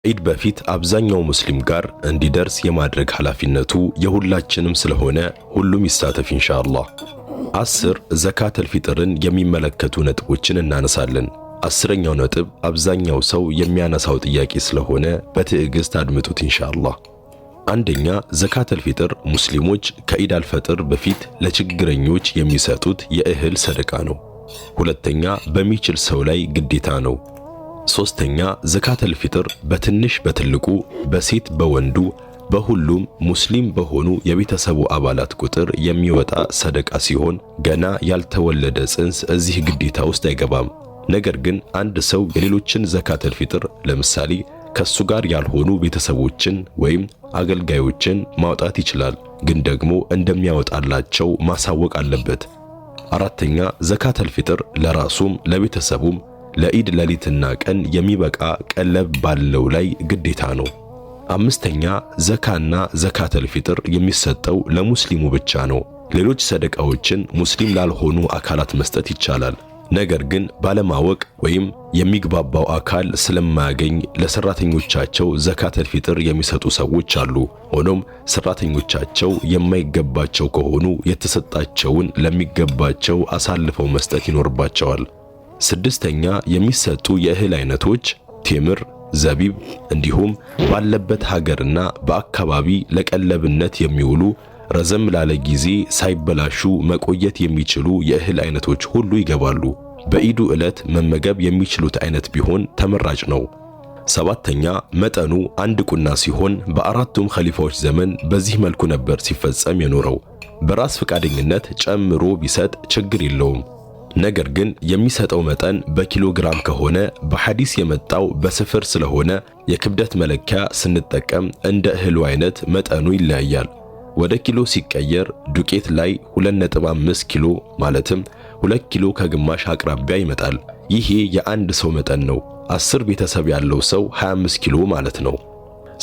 ኢድ በፊት አብዛኛው ሙስሊም ጋር እንዲደርስ የማድረግ ኃላፊነቱ የሁላችንም ስለሆነ ሁሉም ይሳተፍ ኢንሻአላህ። 10 ዘካተል ፊጥርን የሚመለከቱ ነጥቦችን እናነሳለን። 10ኛው ነጥብ አብዛኛው ሰው የሚያነሳው ጥያቄ ስለሆነ በትዕግስት አድምጡት ኢንሻአላህ። አንደኛ ዘካተል ፊጥር ሙስሊሞች ከኢድ አልፈጥር በፊት ለችግረኞች የሚሰጡት የእህል ሰደቃ ነው። ሁለተኛ በሚችል ሰው ላይ ግዴታ ነው። ሶስተኛ ዘካተል ፊጥር በትንሽ በትልቁ በሴት በወንዱ በሁሉም ሙስሊም በሆኑ የቤተሰቡ አባላት ቁጥር የሚወጣ ሰደቃ ሲሆን ገና ያልተወለደ ጽንስ እዚህ ግዴታ ውስጥ አይገባም። ነገር ግን አንድ ሰው የሌሎችን ዘካተል ፊጥር ለምሳሌ ከሱ ጋር ያልሆኑ ቤተሰቦችን ወይም አገልጋዮችን ማውጣት ይችላል፣ ግን ደግሞ እንደሚያወጣላቸው ማሳወቅ አለበት። አራተኛ ዘካተል ፊጥር ለራሱም ለቤተሰቡም ለኢድ ሌሊትና ቀን የሚበቃ ቀለብ ባለው ላይ ግዴታ ነው። አምስተኛ ዘካና ዘካተል ፊጥር የሚሰጠው ለሙስሊሙ ብቻ ነው። ሌሎች ሰደቃዎችን ሙስሊም ላልሆኑ አካላት መስጠት ይቻላል። ነገር ግን ባለማወቅ ወይም የሚግባባው አካል ስለማያገኝ ለሰራተኞቻቸው ዘካተል ፊጥር የሚሰጡ ሰዎች አሉ። ሆኖም ሰራተኞቻቸው የማይገባቸው ከሆኑ የተሰጣቸውን ለሚገባቸው አሳልፈው መስጠት ይኖርባቸዋል። ስድስተኛ የሚሰጡ የእህል አይነቶች ቴምር፣ ዘቢብ እንዲሁም ባለበት ሀገርና በአካባቢ ለቀለብነት የሚውሉ ረዘም ላለ ጊዜ ሳይበላሹ መቆየት የሚችሉ የእህል አይነቶች ሁሉ ይገባሉ። በኢዱ ዕለት መመገብ የሚችሉት አይነት ቢሆን ተመራጭ ነው። ሰባተኛ መጠኑ አንድ ቁና ሲሆን በአራቱም ኸሊፋዎች ዘመን በዚህ መልኩ ነበር ሲፈጸም የኖረው። በራስ ፈቃደኝነት ጨምሮ ቢሰጥ ችግር የለውም። ነገር ግን የሚሰጠው መጠን በኪሎግራም ከሆነ በሐዲስ የመጣው በስፍር ስለሆነ የክብደት መለኪያ ስንጠቀም እንደ እህሉ አይነት መጠኑ ይለያያል። ወደ ኪሎ ሲቀየር ዱቄት ላይ 2.5 ኪሎ ማለትም 2 ኪሎ ከግማሽ አቅራቢያ ይመጣል። ይሄ የአንድ ሰው መጠን ነው። 10 ቤተሰብ ያለው ሰው 25 ኪሎ ማለት ነው።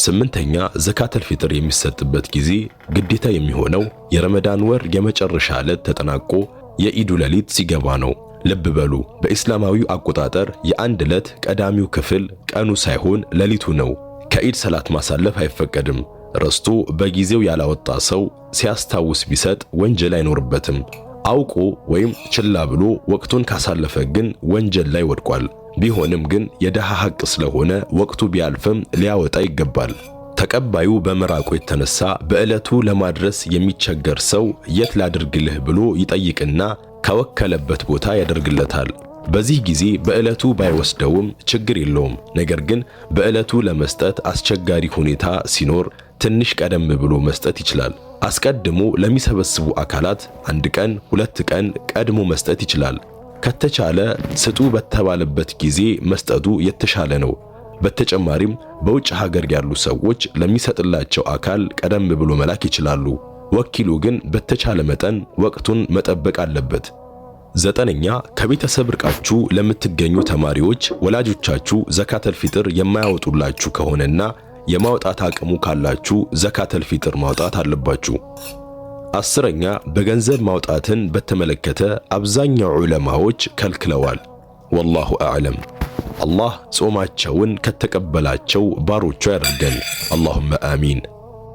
ስምንተኛ ዘካተል ፊጥር የሚሰጥበት ጊዜ ግዴታ የሚሆነው የረመዳን ወር የመጨረሻ ዕለት ተጠናቆ የኢዱ ሌሊት ሲገባ ነው። ልብ በሉ በእስላማዊው አቆጣጠር የአንድ ዕለት ቀዳሚው ክፍል ቀኑ ሳይሆን ሌሊቱ ነው። ከኢድ ሰላት ማሳለፍ አይፈቀድም። ረስቶ በጊዜው ያላወጣ ሰው ሲያስታውስ ቢሰጥ ወንጀል አይኖርበትም። አውቆ ወይም ችላ ብሎ ወቅቱን ካሳለፈ ግን ወንጀል ላይ ወድቋል። ቢሆንም ግን የደሃ ሐቅ ስለሆነ ወቅቱ ቢያልፍም ሊያወጣ ይገባል። ተቀባዩ በመራቁ የተነሳ በዕለቱ ለማድረስ የሚቸገር ሰው የት ላድርግልህ ብሎ ይጠይቅና ከወከለበት ቦታ ያደርግለታል። በዚህ ጊዜ በዕለቱ ባይወስደውም ችግር የለውም። ነገር ግን በዕለቱ ለመስጠት አስቸጋሪ ሁኔታ ሲኖር ትንሽ ቀደም ብሎ መስጠት ይችላል። አስቀድሞ ለሚሰበስቡ አካላት 1 ቀን 2 ቀን ቀድሞ መስጠት ይችላል። ከተቻለ ስጡ በተባለበት ጊዜ መስጠቱ የተሻለ ነው። በተጨማሪም በውጭ ሀገር ያሉ ሰዎች ለሚሰጥላቸው አካል ቀደም ብሎ መላክ ይችላሉ። ወኪሉ ግን በተቻለ መጠን ወቅቱን መጠበቅ አለበት። 9ኛ ከቤተሰብ ርቃችሁ ለምትገኙ ተማሪዎች ወላጆቻችሁ ዘካተል ፊጥር የማያወጡላችሁ ከሆነና የማውጣት አቅሙ ካላችሁ ዘካተል ፊጥር ማውጣት አለባችሁ። 10ኛ በገንዘብ ማውጣትን በተመለከተ አብዛኛው ዑለማዎች ከልክለዋል። ወላሁ አዕለም። አላህ ጾማቸውን ከተቀበላቸው ባሮቹ ያደርገን። አላሁመ አሚን።